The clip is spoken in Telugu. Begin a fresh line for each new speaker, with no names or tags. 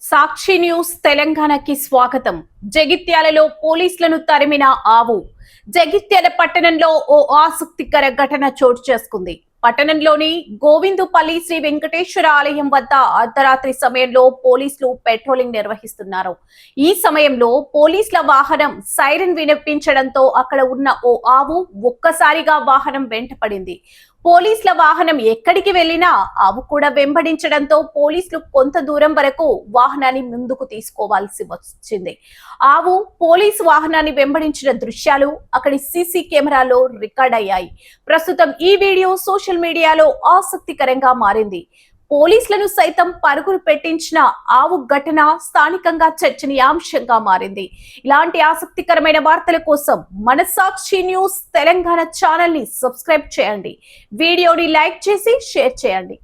సాక్షి న్యూస్ తెలంగాణకి స్వాగతం. జగిత్యాలలో పోలీసులను తరిమిన ఆవు. జగిత్యాల పట్టణంలో ఓ ఆసక్తికర ఘటన చోటు చేసుకుంది. పట్టణంలోని గోవిందుపల్లి శ్రీ వెంకటేశ్వర ఆలయం వద్ద అర్ధరాత్రి సమయంలో పోలీసులు పెట్రోలింగ్ నిర్వహిస్తున్నారు. ఈ సమయంలో పోలీసుల వాహనం సైరన్ వినిపించడంతో అక్కడ ఉన్న ఓ ఆవు ఒక్కసారిగా వాహనం వెంటపడింది. పోలీసుల వాహనం ఎక్కడికి వెళ్లినా ఆవు కూడా వెంబడించడంతో పోలీసులు కొంత దూరం వరకు వాహనాన్ని ముందుకు తీసుకోవాల్సి వచ్చింది. ఆవు పోలీసు వాహనాన్ని వెంబడించిన దృశ్యాలు అక్కడి సీసీ కెమెరాలో రికార్డ్ అయ్యాయి. ప్రస్తుతం ఈ వీడియో సోషల్ మీడియాలో ఆసక్తికరంగా మారింది. పోలీసులను సైతం పరుగులు పెట్టించిన ఆవు ఘటన స్థానికంగా చర్చనీయాంశంగా మారింది. ఇలాంటి ఆసక్తికరమైన వార్తల కోసం మన సాక్షి న్యూస్ తెలంగాణ ఛానల్ ని సబ్స్క్రైబ్ చేయండి. వీడియోని లైక్ చేసి షేర్ చేయండి.